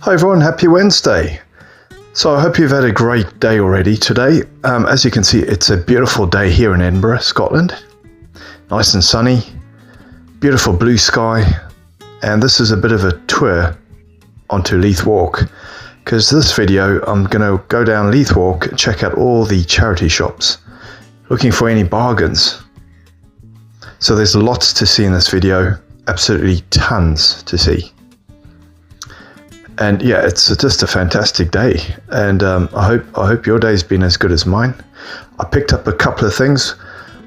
Hi everyone, happy Wednesday. So I hope you've had a great day already today. As you can see, it's a beautiful day here in Edinburgh, Scotland. Nice and sunny, beautiful blue sky, and this is a bit of a tour onto Leith Walk, because this video I'm going to go down Leith Walk and check out all the charity shops, looking for any bargains. So there's lots to see in this video, absolutely tons to see. And yeah, it's just a fantastic day, and I hope your day's been as good as mine. I picked up a couple of things.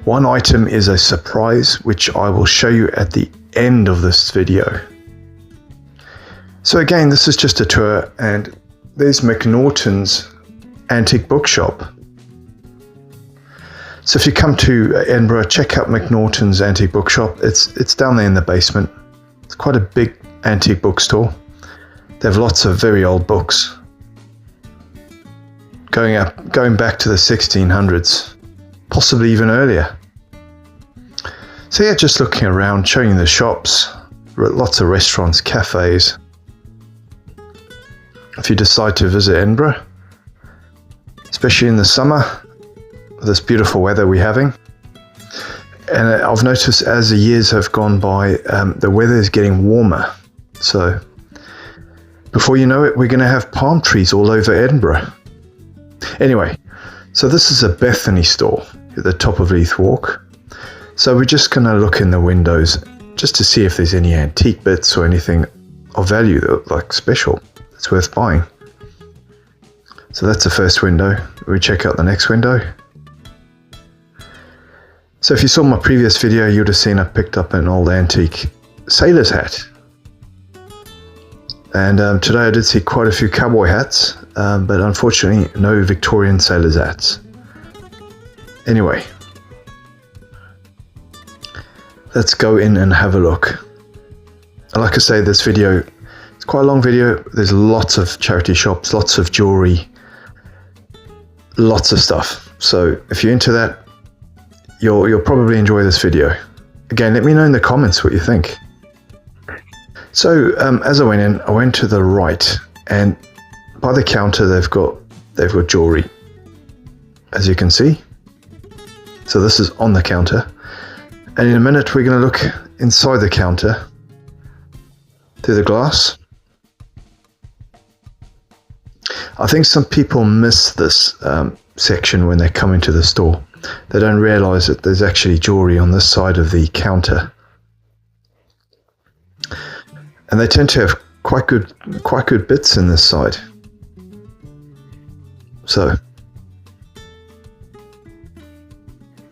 One item is a surprise, which I will show you at the end of this video. So again, this is just a tour, and there's McNaughton's antique bookshop. So if you come to Edinburgh, check out McNaughton's antique bookshop. It's down there in the basement. It's quite a big antique bookstore. They have lots of very old books, going back to the 1600s, possibly even earlier. So yeah, just looking around, showing you the shops, lots of restaurants, cafes. If you decide to visit Edinburgh, especially in the summer, this beautiful weather we're having. And I've noticed as the years have gone by, the weather is getting warmer. So before you know it, we're going to have palm trees all over Edinburgh. Anyway, so this is a Bethany store at the top of Leith Walk. So we're just going to look in the windows just to see if there's any antique bits or anything of value, that, like special, that's worth buying. So that's the first window. We check out the next window. So if you saw my previous video, you'd have seen I picked up an old antique sailor's hat. And today I did see quite a few cowboy hats, but unfortunately no Victorian sailor's hats. Anyway, let's go in and have a look. And like I say, this video, it's quite a long video. There's lots of charity shops, lots of jewelry, lots of stuff. So if you're into that, you'll probably enjoy this video. Again, let me know in the comments what you think. So as I went in, I went to the right, and by the counter they've got jewelry, as you can see. So this is on the counter, and in a minute we're going to look inside the counter through the glass. I think some people miss this section when they come into the store. They don't realize that there's actually jewelry on this side of the counter. And they tend to have quite good bits in this side. So,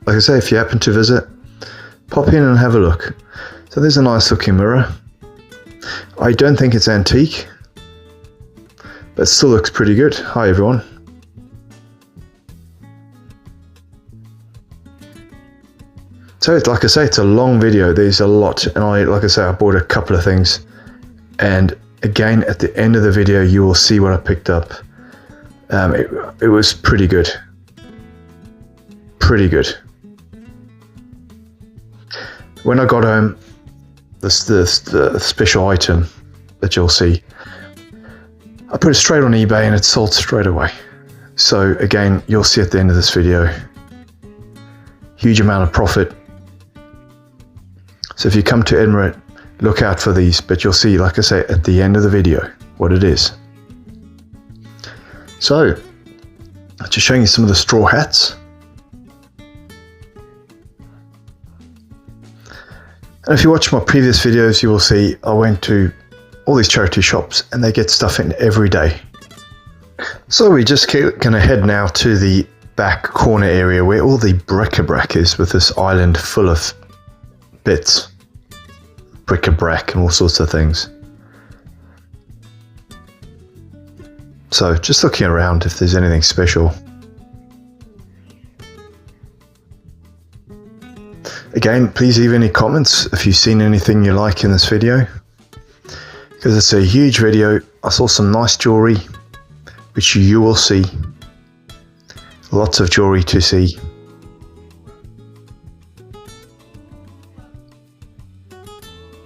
like I say, if you happen to visit, pop in and have a look. So there's a nice looking mirror. I don't think it's antique, but it still looks pretty good. Hi everyone. So like I say, it's a long video. There's a lot, and like I say, I bought a couple of things. And again, at the end of the video, you will see what I picked up. It was pretty good. Pretty good. When I got home, the special item that you'll see, I put it straight on eBay and it sold straight away. So again, you'll see at the end of this video, huge amount of profit. So if you come to Edinburgh, look out for these, but you'll see, like I say, at the end of the video, what it is. So, just showing you some of the straw hats. And if you watch my previous videos, you will see I went to all these charity shops and they get stuff in every day. So we're just going to head now to the back corner area where all the bric-a-brac is, with this island full of bits. Bric-a-brac and all sorts of things. So just looking around if there's anything special. Again, please leave any comments if you've seen anything you like in this video, because it's a huge video. I saw some nice jewelry, which you will see. Lots of jewelry to see.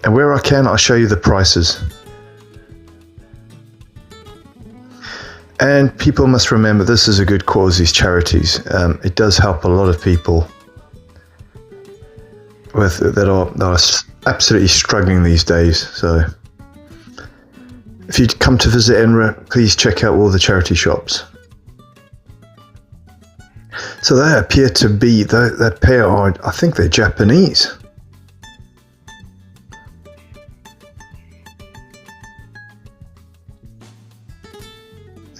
And where I can, I'll show you the prices. And people must remember this is a good cause, these charities. It does help a lot of people that are absolutely struggling these days. So if you come to visit Edinburgh, please check out all the charity shops. So they appear to be, that pair are, I think they're Japanese.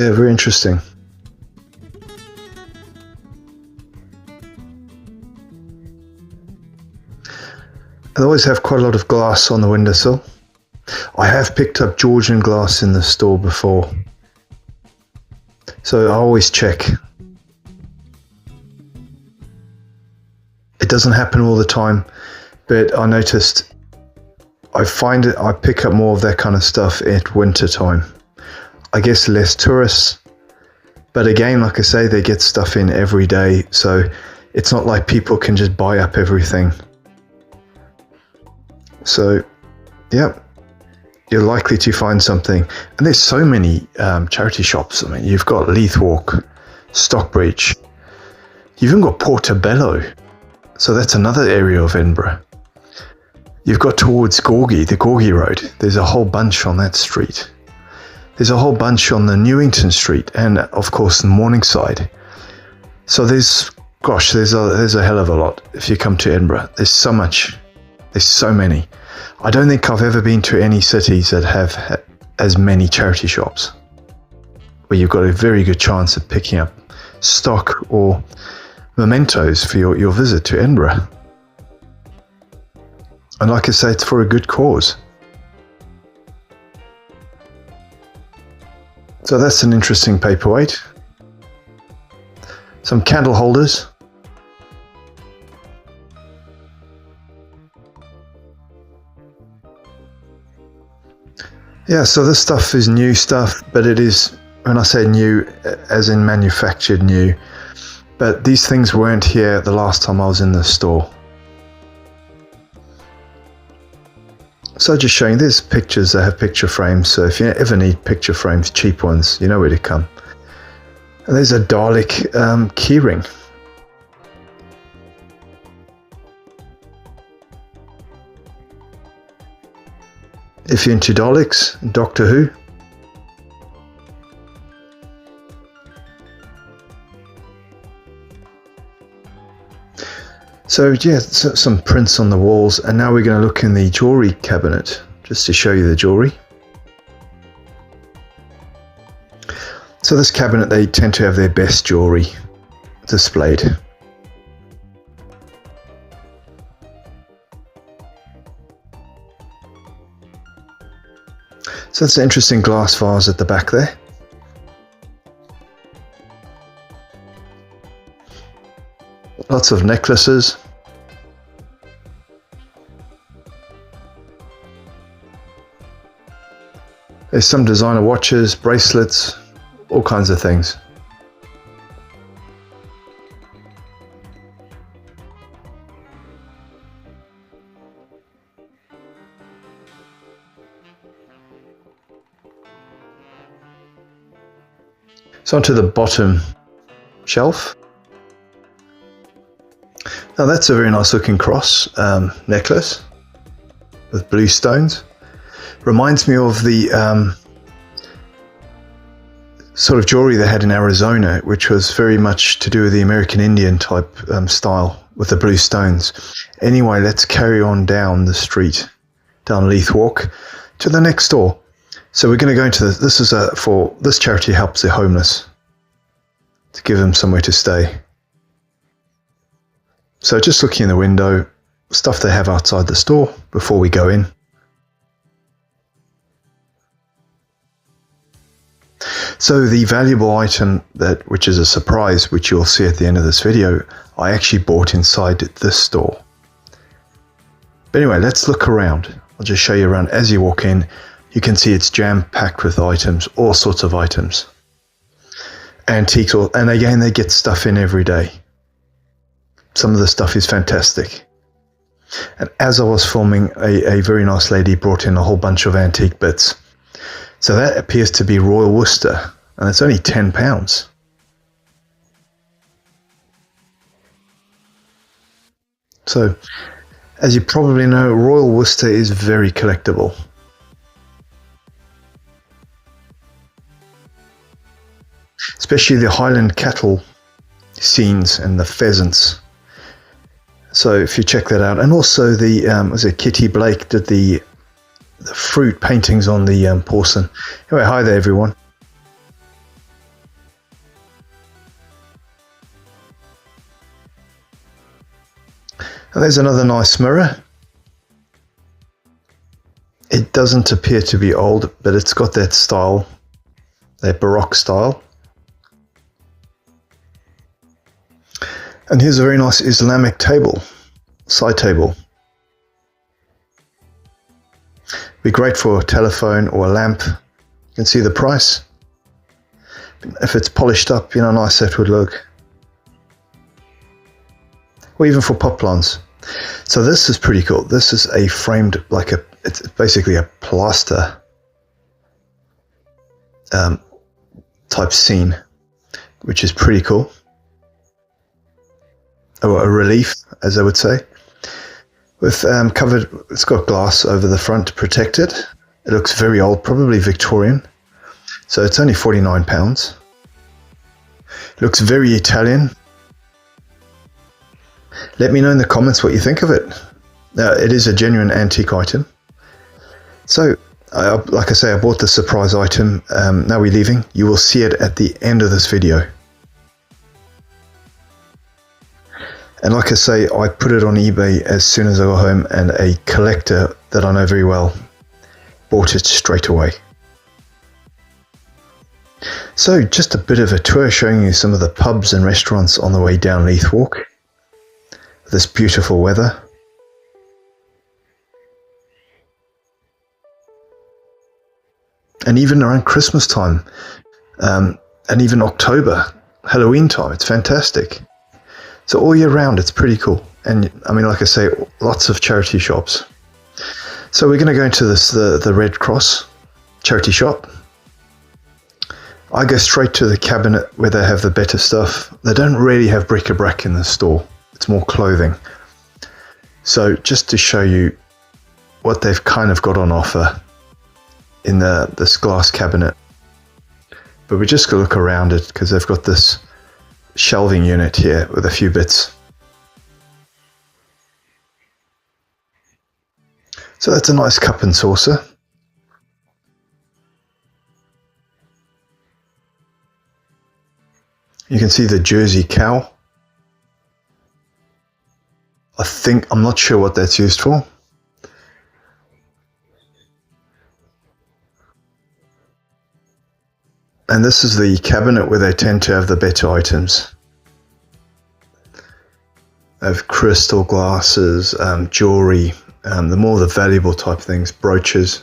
Yeah, very interesting. They always have quite a lot of glass on the windowsill. I have picked up Georgian glass in the store before, so I always check. It doesn't happen all the time, but I noticed I pick up more of that kind of stuff at winter time. I guess less tourists, but again, like I say, they get stuff in every day, so it's not like people can just buy up everything. So, yeah, you're likely to find something. And there's so many charity shops. I mean, you've got Leith Walk, Stockbridge, you've even got Portobello. So that's another area of Edinburgh. You've got towards Gorgie, the Gorgie Road. There's a whole bunch on that street. There's a whole bunch on the Newington Street, and of course the Morningside. So there's a hell of a lot if you come to Edinburgh. There's so much. There's so many. I don't think I've ever been to any cities that have as many charity shops, where you've got a very good chance of picking up stock or mementos for your visit to Edinburgh. And like I say, it's for a good cause. So that's an interesting paperweight. Some candle holders. Yeah, so this stuff is new stuff, but it is, when I say new, as in manufactured new, but these things weren't here the last time I was in the store. So just showing, there's pictures that have picture frames, so if you ever need picture frames, cheap ones, you know where to come. And there's a Dalek keyring. If you're into Daleks, Doctor Who. So yeah, some prints on the walls, and now we're going to look in the jewellery cabinet, just to show you the jewellery. So this cabinet, they tend to have their best jewellery displayed. So that's an interesting glass vase at the back there. Lots of necklaces. There's some designer watches, bracelets, all kinds of things. So onto the bottom shelf. Now that's a very nice looking cross necklace with blue stones. Reminds me of the sort of jewelry they had in Arizona, which was very much to do with the American Indian type style with the blue stones. Anyway, let's carry on down the street, down Leith Walk to the next door. So we're going to go into this is for this charity helps the homeless, to give them somewhere to stay. So just looking in the window, stuff they have outside the store before we go in. So the valuable item which is a surprise, which you'll see at the end of this video, I actually bought inside this store. But anyway, let's look around. I'll just show you around. As you walk in, you can see it's jam-packed with items, all sorts of items. Antiques, and again, they get stuff in every day. Some of the stuff is fantastic. And as I was filming, a very nice lady brought in a whole bunch of antique bits. So that appears to be Royal Worcester and it's only £10. So, as you probably know, Royal Worcester is very collectible. Especially the Highland cattle scenes and the pheasants. So if you check that out, and also the was it Kitty Blake did the fruit paintings on the porcelain. Anyway, hi there everyone. And there's another nice mirror. It doesn't appear to be old, but it's got that style, that Baroque style. And here's a very nice Islamic table, side table. Be great for a telephone or a lamp. You can see the price. If it's polished up, you know how nice that would look. Or even for pop plants. So this is pretty cool. This is a framed, like it's basically a plaster type scene, which is pretty cool. Or a relief, as I would say, with covered. It's got glass over the front to protect it. It looks very old, probably Victorian. So it's only £49. It looks very Italian. Let me know in the comments what you think of it. It is a genuine antique item. So, like I say, I bought the surprise item. Now we're leaving. You will see it at the end of this video. And like I say, I put it on eBay as soon as I got home, and a collector that I know very well bought it straight away. So just a bit of a tour showing you some of the pubs and restaurants on the way down Leith Walk. This beautiful weather. And even around Christmas time, and even October, Halloween time, it's fantastic. So all year round, it's pretty cool. And I mean, like I say, lots of charity shops. So we're going to go into this, the Red Cross charity shop. I go straight to the cabinet where they have the better stuff. They don't really have bric-a-brac in the store. It's more clothing. So just to show you what they've kind of got on offer in this glass cabinet. But we just go look around it because they've got this shelving unit here with a few bits. So that's a nice cup and saucer. You can see the Jersey cow. I'm not sure what that's used for. And this is the cabinet where they tend to have the better items. They have crystal glasses, jewelry, the more the valuable type things, brooches.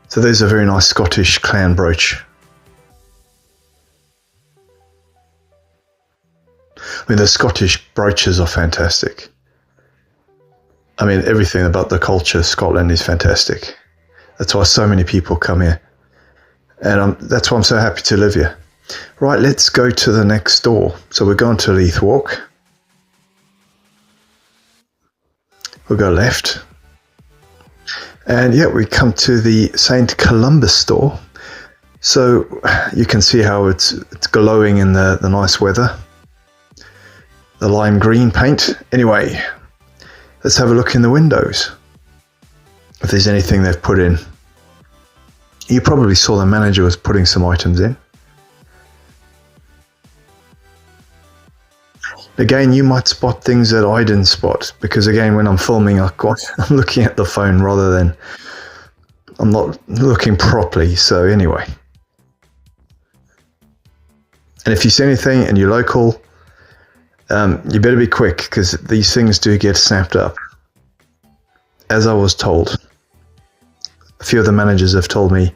So there's a very nice Scottish clan brooch. I mean, the Scottish brooches are fantastic. I mean, everything about the culture of Scotland is fantastic. That's why so many people come here. And that's why I'm so happy to live here. Right, let's go to the next door. So we're going to Leith Walk. We'll go left. And yeah, we come to the St. Columba's store. So you can see how it's glowing in the nice weather. The lime green paint. Anyway, let's have a look in the windows. If there's anything they've put in. You probably saw the manager was putting some items in. Again, you might spot things that I didn't spot, because again, when I'm filming, I'm looking at the phone rather than I'm not looking properly. So anyway, and if you see anything and you're local, you better be quick, because these things do get snapped up, as I was told. A few of the managers have told me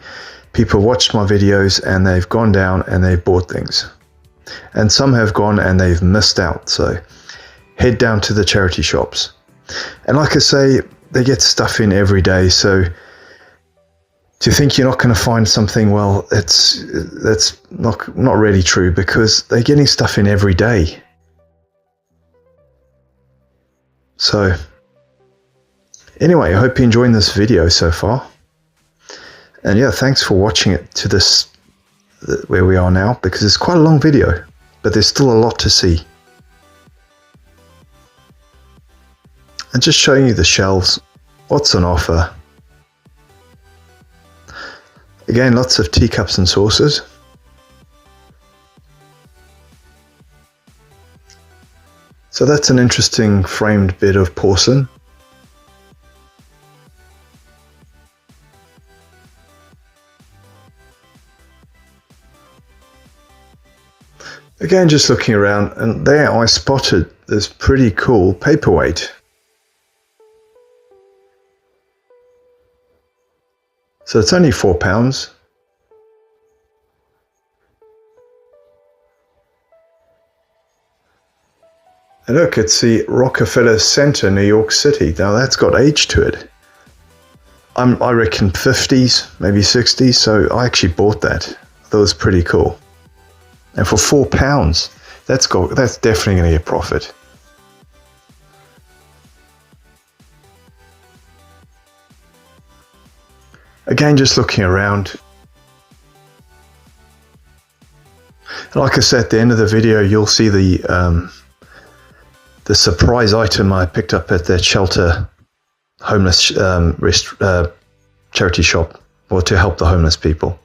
people watched my videos and they've gone down and they've bought things. And some have gone and they've missed out. So head down to the charity shops. And like I say, they get stuff in every day. So to think you're not going to find something, well, that's not really true, because they're getting stuff in every day. So anyway, I hope you're enjoying this video so far. And yeah, thanks for watching it to this, where we are now, because it's quite a long video, but there's still a lot to see. And just showing you the shelves, what's on offer. Again, lots of teacups and saucers. So that's an interesting framed bit of porcelain. Again, just looking around, and there I spotted this pretty cool paperweight. So it's only £4. And look, it's the Rockefeller Center, New York City. Now that's got age to it. I reckon 50s, maybe 60s, so I actually bought that. I thought it was pretty cool. And for £4, that's definitely going to get profit. Again, just looking around. Like I said, at the end of the video, you'll see the surprise item I picked up at that shelter homeless charity shop, or to help the homeless people.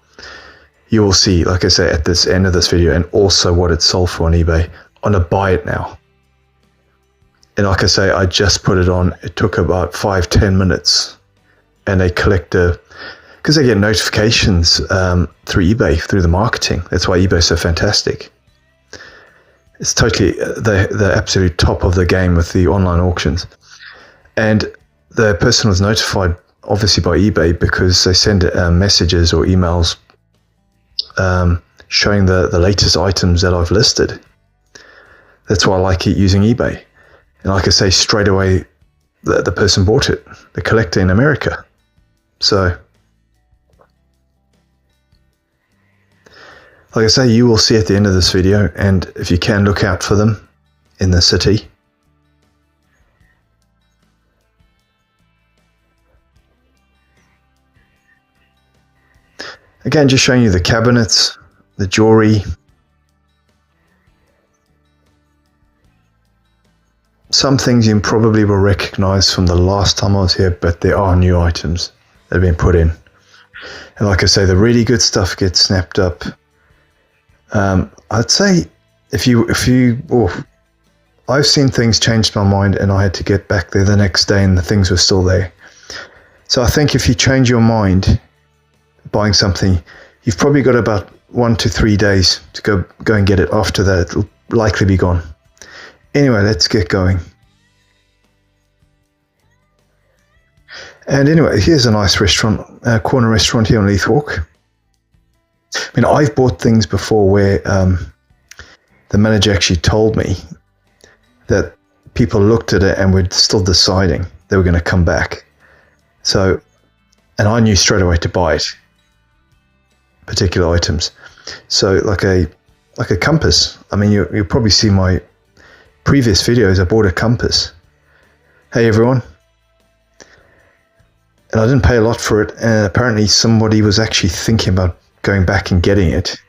You will see, like I say, at this end of this video, and also what it sold for on eBay. On a buy it now. And like I say, I just put it on. It took about 5-10 minutes, and they collect because they get notifications through eBay, through the marketing. That's why eBay is so fantastic. It's totally the absolute top of the game with the online auctions. And the person was notified, obviously, by eBay, because they send messages or emails showing the latest items that I've listed. That's why I like using eBay. And like I say, straight away, the person bought it, the collector in America. So, like I say, you will see at the end of this video, and if you can, look out for them in the city. Again, just showing you the cabinets, the jewelry. Some things you probably will recognize from the last time I was here, but there are new items that have been put in. And like I say, the really good stuff gets snapped up. I'd say I've seen things change my mind, and I had to get back there the next day and the things were still there. So I think if you change your mind buying something, you've probably got about 1 to 3 days to go and get it. After that, it'll likely be gone. Anyway, let's get going. And anyway, here's a nice restaurant, corner restaurant here on Leith Walk. I mean, I've bought things before where the manager actually told me that people looked at it and were still deciding they were going to come back. So, and I knew straight away to buy it, particular items. So like a compass. I mean, you'll probably see my previous videos. I bought a compass. Hey everyone. And I didn't pay a lot for it. And apparently somebody was actually thinking about going back and getting it.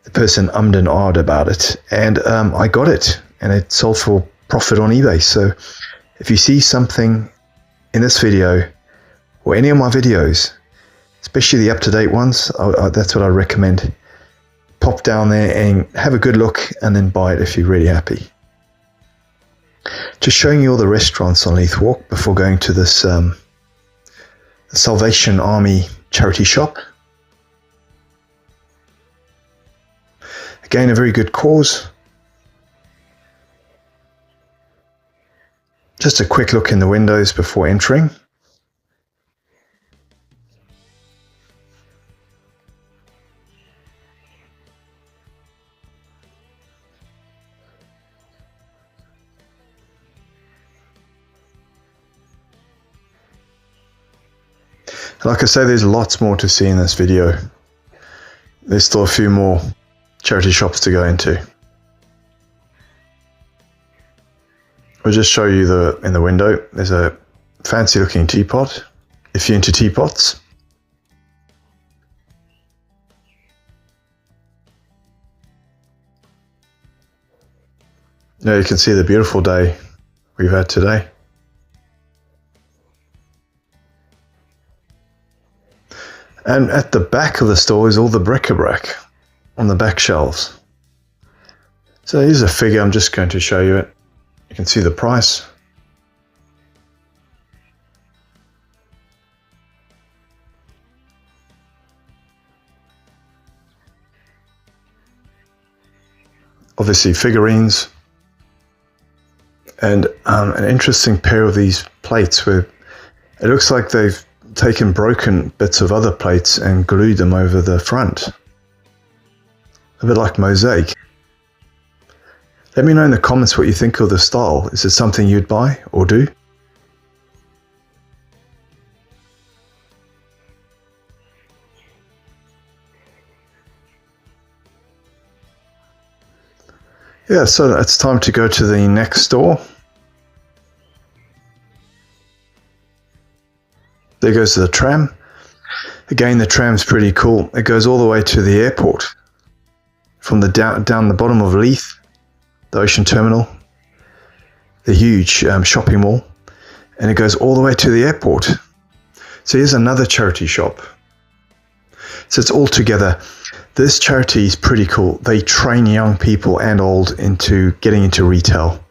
The person ummed and ahed about it. And I got it. And it sold for profit on eBay. So if you see something in this video or any of my videos, especially the up-to-date ones, that's what I recommend. Pop down there and have a good look, and then buy it if you're really happy. Just showing you all the restaurants on Leith Walk before going to this Salvation Army charity shop. Again, a very good cause. Just a quick look in the windows before entering. Like I say, there's lots more to see in this video. There's still a few more charity shops to go into. I'll just show you in the window, there's a fancy looking teapot, if you're into teapots. Now you can see the beautiful day we've had today. And at the back of the store is all the bric-a-brac on the back shelves. So here's a figure, I'm just going to show you it. You can see the price. Obviously figurines. And an interesting pair of these plates where it looks like they've taken broken bits of other plates and glued them over the front. A bit like mosaic. Let me know in the comments what you think of the style. Is it something you'd buy or do? Yeah, so it's time to go to the next store. There goes the tram. Again, the tram's pretty cool. It goes all the way to the airport. From the down the bottom of Leith, the ocean terminal, the huge shopping mall, and it goes all the way to the airport. So here's another charity shop. So it's all together. This charity is pretty cool. They train young people and old into getting into retail.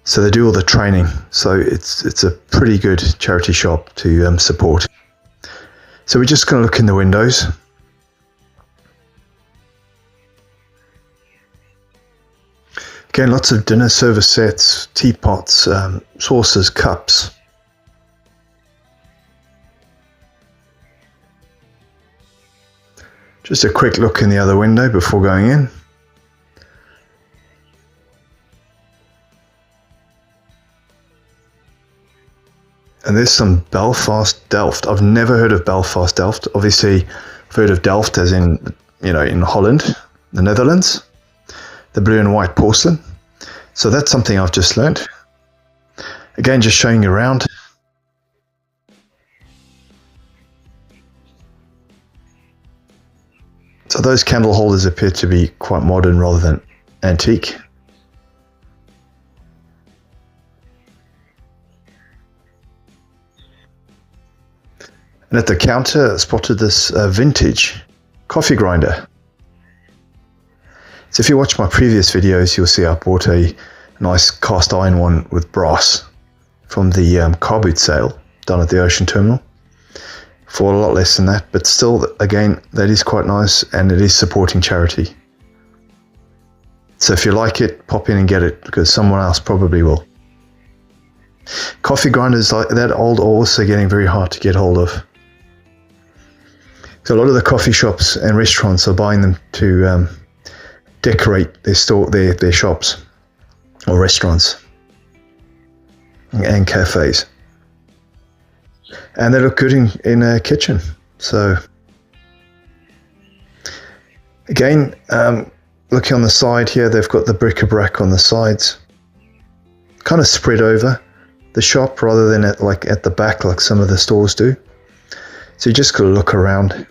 So they do all the training. So it's a pretty good charity shop to support. So we're just going to look in the windows. Again, lots of dinner service sets, teapots, saucers, cups. Just a quick look in the other window before going in. And there's some Belfast Delft. I've never heard of Belfast Delft. Obviously, I've heard of Delft as in, in Holland, the Netherlands. The blue and white porcelain. So that's something I've just learned. Again, just showing you around. So those candle holders appear to be quite modern rather than antique. And at the counter, I spotted this vintage coffee grinder. So if you watch my previous videos, you'll see I bought a nice cast iron one with brass from the car boot sale done at the ocean terminal for a lot less than that. But still, again, that is quite nice and it is supporting charity. So if you like it, pop in and get it because someone else probably will. Coffee grinders like that old are also getting very hard to get hold of. So a lot of the coffee shops and restaurants are buying them to decorate their shops or restaurants and cafes, and they look good in a kitchen. So again, looking on the side here, they've got the bric-a-brac on the sides, kind of spread over the shop rather than at the back like some of the stores do. So you just got to look around.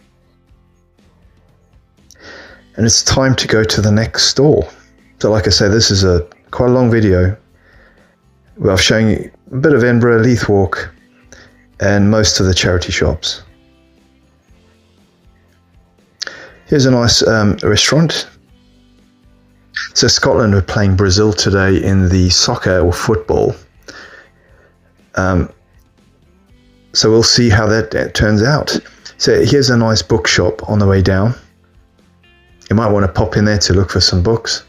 And it's time to go to the next store. So like I say, this is quite a long video where I've shown you a bit of Edinburgh, Leith Walk, and most of the charity shops. Here's a nice restaurant. So Scotland are playing Brazil today in the soccer or football. So we'll see how that turns out. So here's a nice bookshop on the way down. You might want to pop in there to look for some books.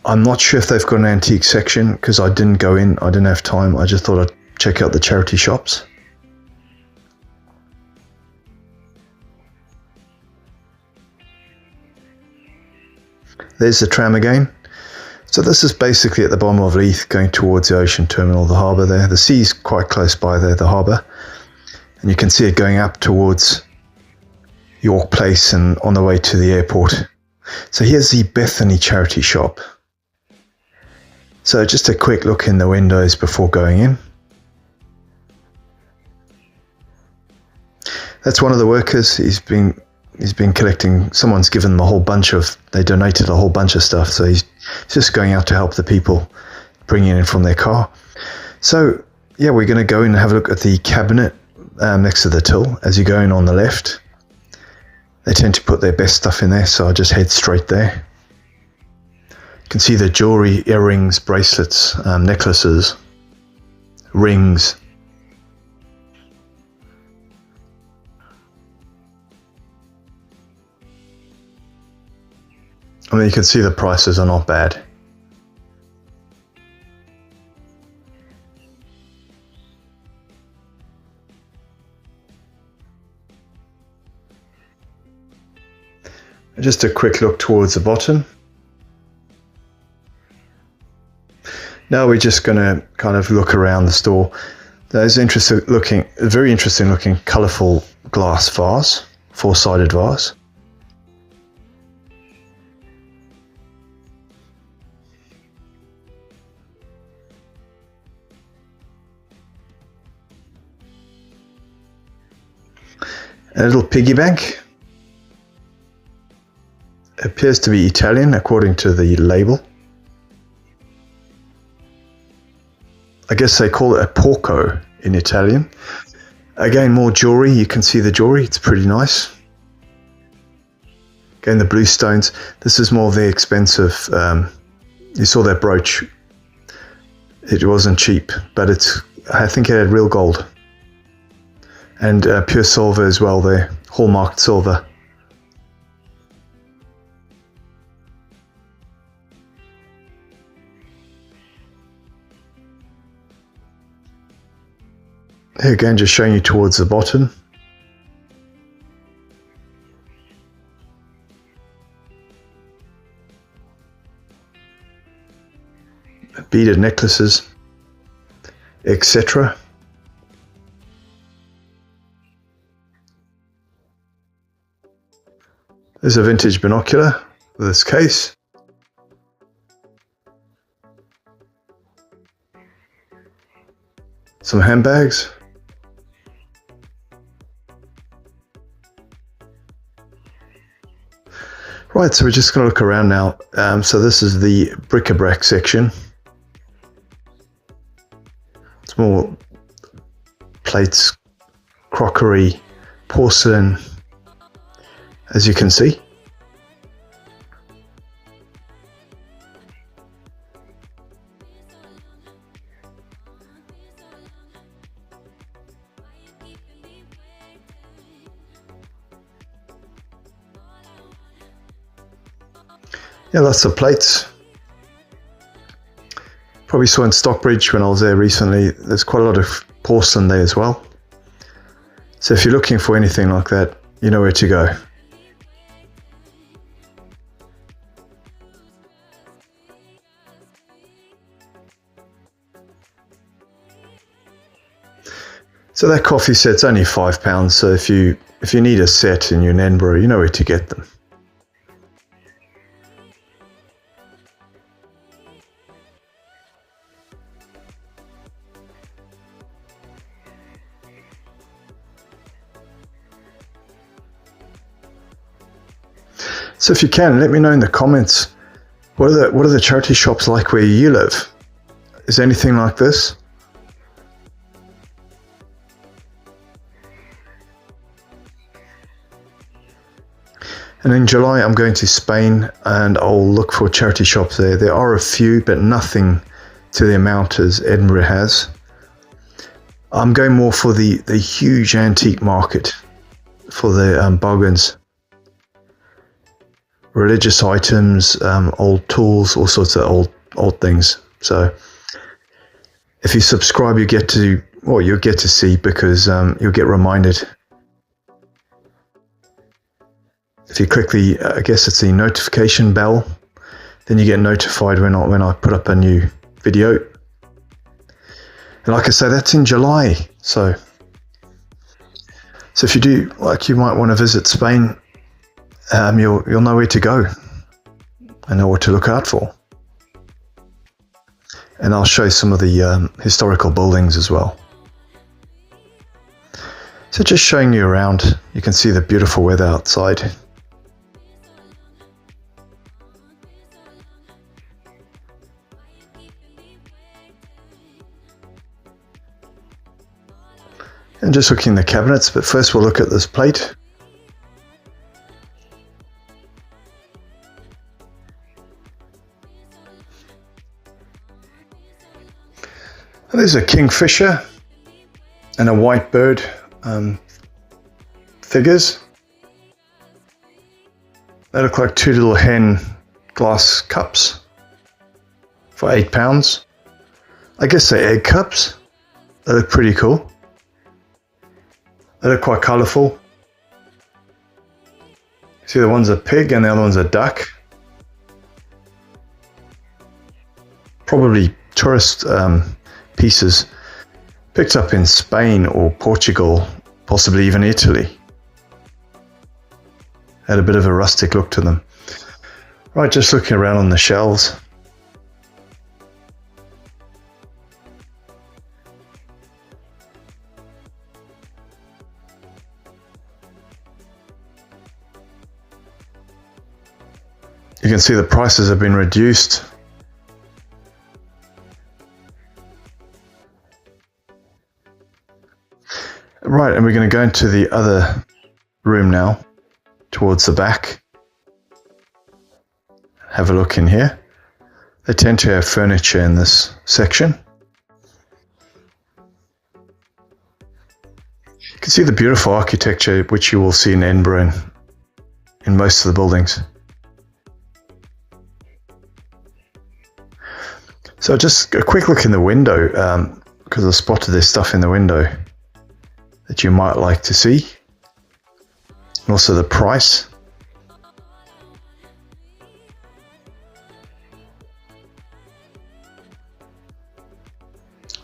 I'm not sure if they've got an antique section because I didn't go in. I didn't have time. I just thought I'd check out the charity shops. There's the tram again. So this is basically at the bottom of Leith, going towards the ocean terminal, the harbour there. The sea's quite close by there, the harbour. And you can see it going up towards York Place and on the way to the airport. So here's the Bethany charity shop. So just a quick look in the windows before going in. That's one of the workers. He's been collecting, someone's given them a whole bunch of, they donated a whole bunch of stuff. So he's just going out to help the people, bringing it in from their car. So yeah, we're going to go in and have a look at the cabinet next to the till. As you go in on the left, they tend to put their best stuff in there. So I'll just head straight there. You can see the jewelry, earrings, bracelets, necklaces, rings. I mean, you can see the prices are not bad. Just a quick look towards the bottom. Now we're just going to kind of look around the store. There's very interesting looking colourful glass vase, four-sided vase. A little piggy bank. Appears to be Italian according to the label. I guess they call it a porco in Italian. Again, more jewelry. You can see the jewelry. It's pretty nice. Again, the blue stones. This is more of the expensive. You saw that brooch. It wasn't cheap, but I think it had real gold. And pure silver as well there, hallmarked silver. Here again, just showing you towards the bottom. Beaded necklaces, etc. There's a vintage binocular with this case. Some handbags. Right, so we're just going to look around now. So this is the bric-a-brac section. It's more plates, crockery, porcelain, as you can see. Yeah, lots of plates. Probably saw in Stockbridge when I was there recently, there's quite a lot of porcelain there as well. So if you're looking for anything like that, you know where to go. So that coffee set's only £5, so if you need a set and you're in Edinburgh, you know where to get them. So if you can, let me know in the comments, what are the charity shops like where you live? Is there anything like this? And in July, I'm going to Spain and I'll look for charity shops there. There are a few, but nothing to the amount as Edinburgh has. I'm going more for the huge antique market, for the bargains. Religious items, old tools, all sorts of old things. So if you subscribe, you'll get to see, because you'll get reminded. If you click I guess it's the notification bell, Then you get notified when I put up a new video. And like I say, that's in July. So if you do, like, you might want to visit Spain, you'll know where to go and know what to look out for. And I'll show some of the historical buildings as well. So just showing you around, you can see the beautiful weather outside. And just looking in the cabinets, but first we'll look at this plate. There's a kingfisher and a white bird figures. They look like two little hen glass cups for £8. I guess they're egg cups. They look pretty cool. They look quite colourful. See, the one's a pig and the other one's a duck. Probably tourist pieces picked up in Spain or Portugal, possibly even Italy. Had a bit of a rustic look to them. Right, just looking around on the shelves. You can see the prices have been reduced. Right, and we're going to go into the other room now, towards the back. Have a look in here. They tend to have furniture in this section. You can see the beautiful architecture which you will see in Edinburgh in most of the buildings. So just a quick look in the window, because I spotted this stuff in the window that you might like to see. And also the price.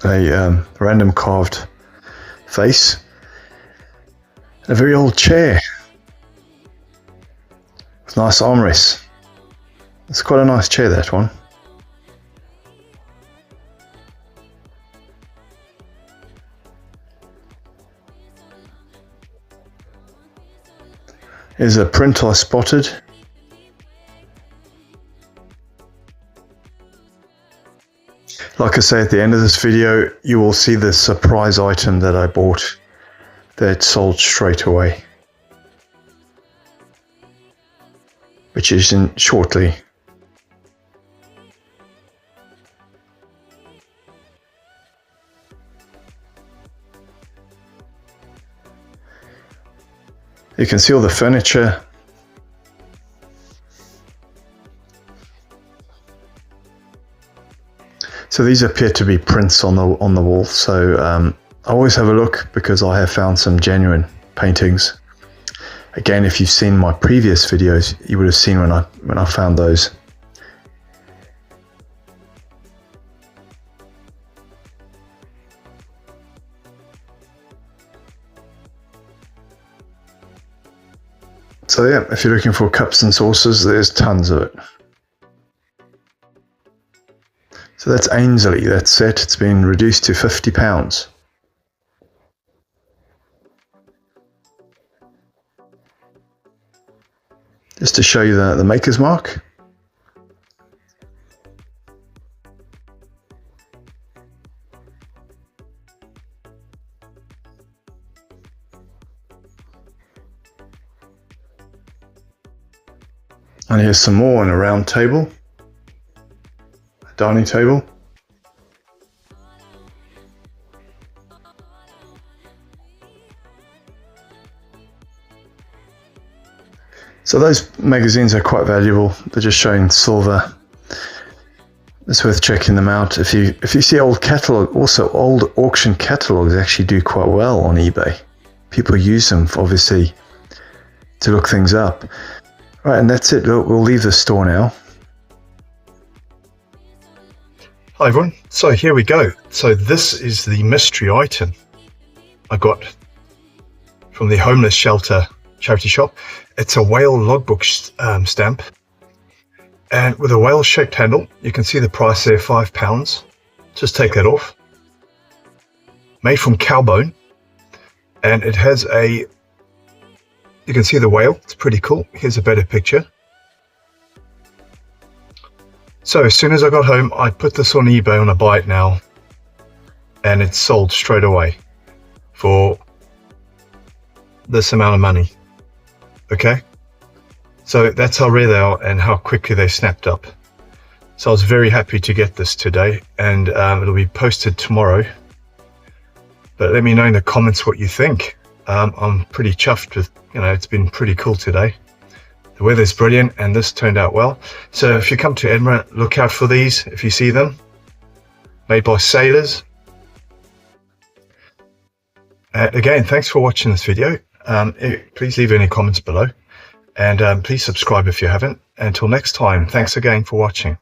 A random carved face. And a very old chair. With nice armrests. It's quite a nice chair, that one. Here's a print I spotted. Like I say, at the end of this video, you will see the surprise item that I bought that sold straight away, which is in shortly. You can see all the furniture. So these appear to be prints on the wall. So I always have a look, because I have found some genuine paintings. Again, if you've seen my previous videos, you would have seen when I found those. So yeah, if you're looking for cups and saucers, there's tons of it. So that's Ainsley, that set. It's been reduced to £50. Just to show you the maker's mark. And here's some more on a round table, a dining table. So those magazines are quite valuable. They're just showing silver. It's worth checking them out. If you see old catalog, also old auction catalogs actually do quite well on eBay. People use them, obviously, to look things up. Right, and that's it. We'll leave the store now. Hi everyone, so here we go. So this is the mystery item I got from the homeless shelter charity shop. It's a whale logbook stamp, and with a whale shaped handle. You can see the price there, £5. Just take that off. Made from cow bone, and it has you can see the whale. It's pretty cool. Here's a better picture. So as soon as I got home, I put this on eBay on a buy it now, and it's sold straight away for this amount of money. Okay, so that's how rare they are and how quickly they snapped up. So I was very happy to get this today, and it'll be posted tomorrow. But let me know in the comments what you think. I'm pretty chuffed with, it's been pretty cool today. The weather's brilliant, and this turned out well. So if you come to Edinburgh, look out for these if you see them. Made by sailors. Again, thanks for watching this video. Please leave any comments below, and please subscribe if you haven't. Until next time, thanks again for watching.